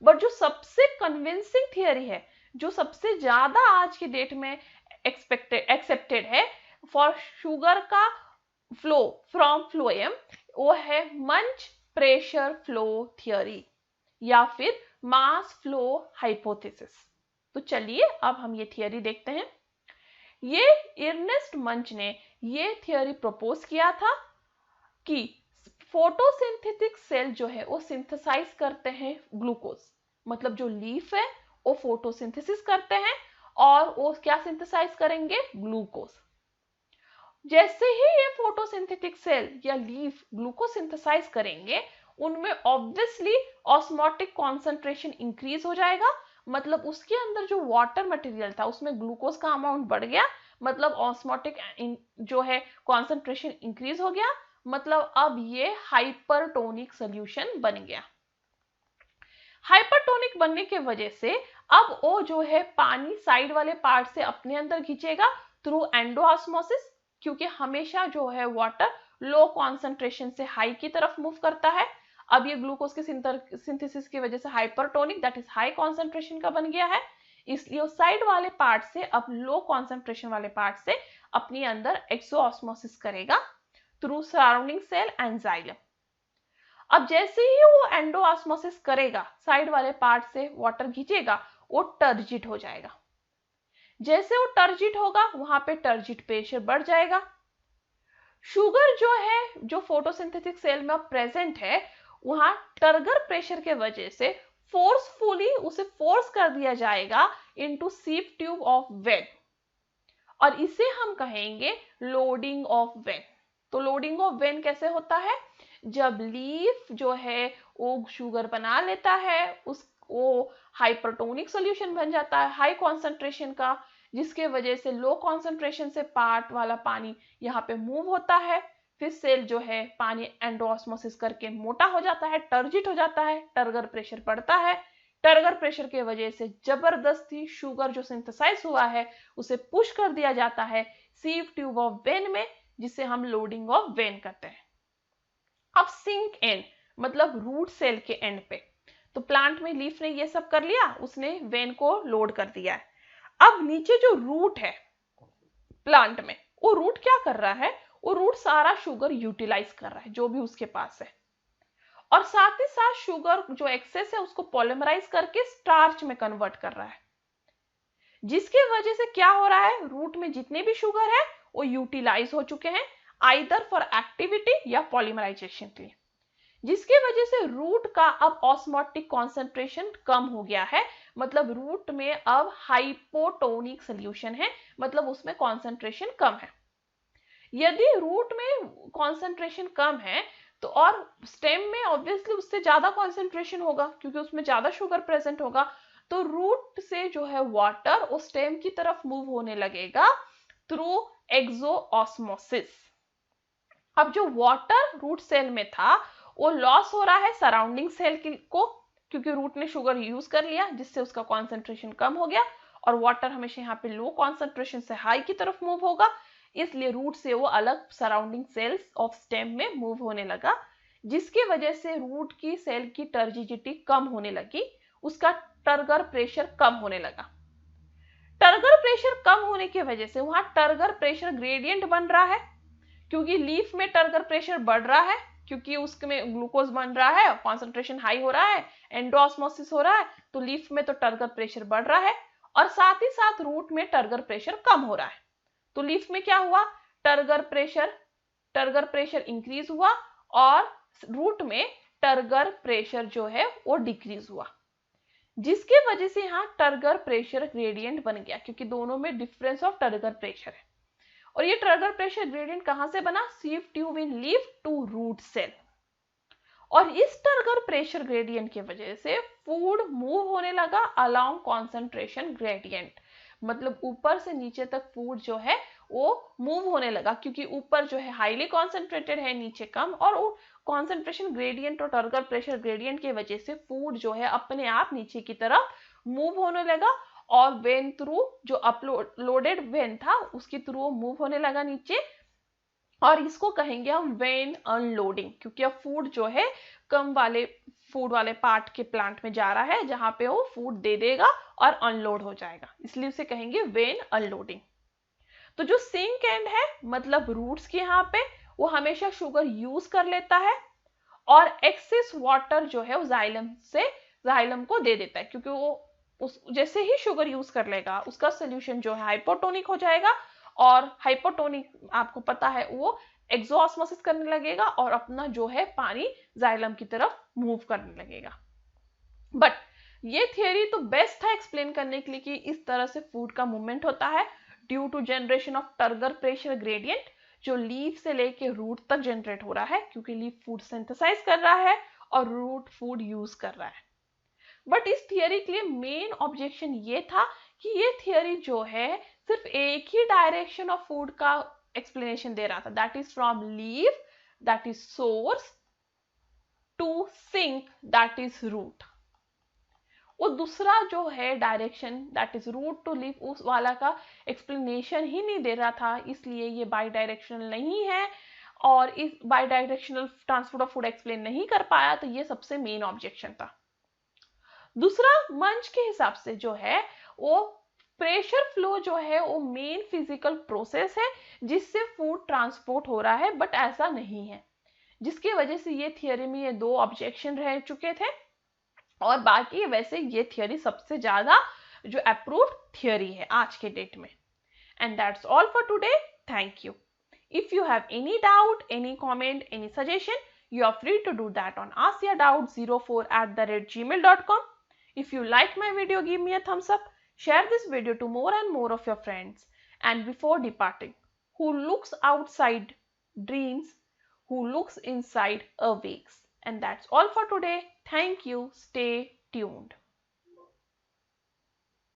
S1: But जो सबसे कन्विंसिंग थियरी है, जो सबसे ज्यादा आज की डेट में एक्सेप्टेड है फॉर शुगर का फ्लो फ्रॉम फ्लोएम, वो है मंच प्रेशर फ्लो थियरी या फिर मास फ्लो हाइपोथेसिस। तो चलिए अब हम ये थियरी देखते हैं। ये अर्नेस्ट मंच ने ये थियरी प्रपोज किया था कि फोटोसिंथेटिक सेल जो है वो सिंथेसाइज करते हैं ग्लूकोज, मतलब जो लीफ है वो फोटोसिंथेसिस करते हैं और वो क्या सिंथेसाइज करेंगे, ग्लूकोज। जैसे ही ये फोटोसिंथेटिक सेल या लीफ ग्लूकोज सिंथेसाइज करेंगे, उनमें ऑब्वियसली ऑस्मोटिक कॉन्सेंट्रेशन इंक्रीज हो जाएगा, मतलब उसके अंदर जो वाटर मटेरियल था उसमें ग्लूकोज का अमाउंट बढ़ गया, मतलब ऑस्मोटिक जो है कॉन्सेंट्रेशन इंक्रीज हो गया, मतलब अब ये हाइपरटोनिक सॉल्यूशन बन गया। हाइपरटोनिक बनने के वजह से अब वो जो है पानी साइड वाले पार्ट से अपने अंदर खींचेगा थ्रू एंडोऑस्मोसिस, क्योंकि हमेशा जो है वाटर लो कॉन्सेंट्रेशन से हाई की तरफ मूव करता है। अब ये ग्लूकोज के सिंथेसिस की वजह से hypertonic that is high concentration का बन गया है, इसलिए साइड वाले पार्ट से अब लो कॉन्सेंट्रेशन वाले पार्ट से अपने अंदर एक्सोऑस्मोसिस करेगा through surrounding cell and xylem. अब जैसे ही वो एंडोऑस्मोसिस करेगा, साइड वाले पार्ट से वाटर खींचेगा, वो टर्जिट हो जाएगा। जैसे वो टर्जिट होगा वहां पे टर्जिट प्रेशर बढ़ जाएगा। शुगर जो है, जो फोटोसिंथेटिक सेल में प्रेजेंट है, वहां टर्गर प्रेशर के वजह से फोर्सफुली उसे फोर्स कर दिया जाएगा इनटू सीप ट्यूब ऑफ वेन, और इसे हम कहेंगे लोडिंग ऑफ वेन। तो लोडिंग ऑफ वेन कैसे होता है, जब लीफ जो है वो शुगर बना लेता है, वो हाइपरटोनिक सॉल्यूशन बन जाता है हाई कॉन्सेंट्रेशन का, जिसके वजह से लो कॉन्सेंट्रेशन से पार्ट वाला पानी यहाँ पे मूव होता है, फिर सेल जो है पानी एंडोऑस्मोसिस करके मोटा हो जाता है, टर्जिट हो जाता है, टर्गर प्रेशर पड़ता है। टर्गर प्रेशर के वजह से जबरदस्ती शुगर जो सिंथेसाइज हुआ है उसे पुश कर दिया जाता है सीव ट्यूब ऑफ वेन में, जिसे हम लोडिंग ऑफ वेन कहते हैं। अब सिंक एंड मतलब रूट सेल के एंड पे, तो प्लांट में लीफ ने ये सब कर लिया, उसने वेन को लोड कर दिया है। अब नीचे जो रूट है प्लांट में, वो रूट क्या कर रहा है, वो रूट सारा शुगर यूटिलाइज कर रहा है जो भी उसके पास है, और साथ ही साथ शुगर जो एक्सेस है उसको पॉलीमराइज करके स्टार्च में कन्वर्ट कर रहा है, जिसकी वजह से क्या हो रहा है, रूट में जितने भी शुगर है वो यूटिलाइज हो चुके हैं आइदर फॉर एक्टिविटी या पॉलीमराइजेशन के लिए, जिसकी वजह से रूट का अब ऑस्मोटिक कॉन्सेंट्रेशन कम हो गया है, मतलब रूट में अब हाइपोटोनिक सॉल्यूशन है, मतलब उसमें कॉन्सेंट्रेशन कम है। यदि रूट में कॉन्सेंट्रेशन कम है तो और स्टेम में ऑब्वियसली उससे ज्यादा कॉन्सेंट्रेशन होगा क्योंकि उसमें ज्यादा शुगर प्रेजेंट होगा, तो रूट से जो है वाटर उस स्टेम की तरफ मूव होने लगेगा थ्रू एक्सोऑस्मोसिस। अब जो वाटर रूट सेल में था वो लॉस हो रहा है सराउंडिंग सेल को, क्योंकि रूट ने शुगर यूज कर लिया जिससे उसका कॉन्सेंट्रेशन कम हो गया, और वाटर हमेशा यहाँ पे लो कॉन्सेंट्रेशन से हाई की तरफ मूव होगा, इसलिए रूट से वो अलग सराउंडिंग सेल्स ऑफ स्टेम में मूव होने लगा, जिसकी वजह से रूट की सेल की टर्जिडिटी कम होने लगी, उसका टर्गर प्रेशर कम होने लगा। टर्गर प्रेशर कम होने की वजह से वहां टर्गर प्रेशर ग्रेडियंट बन रहा है, क्योंकि लीफ में टर्गर प्रेशर बढ़ रहा है क्योंकि उसमें ग्लूकोज बन रहा है, कॉन्सेंट्रेशन हाई हो रहा है, एंडोऑस्मोसिस हो रहा है, तो लीफ में तो टर्गर प्रेशर बढ़ रहा है, और साथ ही साथ रूट में टर्गर प्रेशर कम हो रहा है। तो लीफ में क्या हुआ, टर्गर प्रेशर इंक्रीज हुआ, और रूट में टर्गर प्रेशर जो है वो डिक्रीज हुआ, जिसके वजह से यहाँ टर्गर प्रेशर ग्रेडियंट बन गया, क्योंकि दोनों में डिफरेंस ऑफ टर्गर प्रेशर है। और ये टर्गर प्रेशर ग्रेडियंट कहां से बना? Sieve tube in leaf to root cell. और इस टर्गर प्रेशर ग्रेडियंट की वजह से फूड मूव होने लगा अलोंग कॉन्सेंट्रेशन ग्रेडियंट, मतलब ऊपर से नीचे तक फूड जो है वो मूव होने लगा, क्योंकि ऊपर जो है हाईली कॉन्सेंट्रेटेड है, नीचे कम, और वो कॉन्सेंट्रेशन ग्रेडियंट और टर्गर प्रेशर ग्रेडियंट की वजह से फूड जो है अपने आप नीचे की तरफ मूव होने लगा, और वेन थ्रू जो अपलोडेड वेन था उसके थ्रू वो मूव होने लगा नीचे। और इसको कहेंगे हम वेन अनलोडिंग, क्योंकि अब फूड जो है कम वाले फूड वाले पार्ट के प्लांट में जा रहा है, जहां पे वो फूड दे देगा और अनलोड हो जाएगा, इसलिए उसे कहेंगे वेन अनलोडिंग। तो जो सिंक एंड है, मतलब रूट्स के यहाँ पे, वो हमेशा शुगर यूज कर लेता है और एक्सेस वाटर जो है वो जाइलम को दे देता है, क्योंकि वो जैसे ही शुगर यूज कर लेगा उसका सोल्यूशन जो है हाइपोटोनिक हो जाएगा, और हाइपोटोनिक आपको पता है वो एक्सोऑस्मोसिस करने लगेगा और अपना जो है पानी जाइलम की तरफ मूव करने लगेगा। बट ये थियरी तो बेस्ट था एक्सप्लेन करने के लिए कि इस तरह से फूड का मूवमेंट होता है due to generation of turgor pressure gradient, जो लीफ से लेके रूट तक जनरेट हो रहा है, क्योंकि लीफ फूड सिंथेसाइज कर रहा है और रूट फूड यूज कर रहा है। बट इस थियरी के लिए मेन ऑब्जेक्शन ये था कि ये थियरी जो है सिर्फ एक ही डायरेक्शन ऑफ फूड का एक्सप्लेनेशन दे रहा था, that is from leaf, that is source, to sink, that is root. वो दूसरा जो है direction that is root to leaf, उस वाला का एक्सप्लेनेशन ही नहीं दे रहा था, इसलिए ये बाई डायरेक्शनल नहीं है और इस by directional transport of food explain नहीं कर पाया, तो ये सबसे मेन ऑब्जेक्शन था। दूसरा, मंच के हिसाब से जो है वो प्रेशर फ्लो जो है वो मेन फिजिकल प्रोसेस है जिससे फूड ट्रांसपोर्ट हो रहा है, बट ऐसा नहीं है, जिसकी वजह से ये थियरी में ये दो ऑब्जेक्शन रह चुके थे। और बाकी वैसे ये थियरी सबसे ज्यादा जो अप्रूव्ड थियरी है आज के डेट में। And that's all for today, thank you. If you have any doubt, any comment, any suggestion, you are free to do that on askyourdoubts04@gmail.com. If you like my video, give me a thumbs up, share this video to more and more of your friends. And before departing, who looks outside dreams, who looks inside awakes. And that's all for today. Thank you. Stay tuned.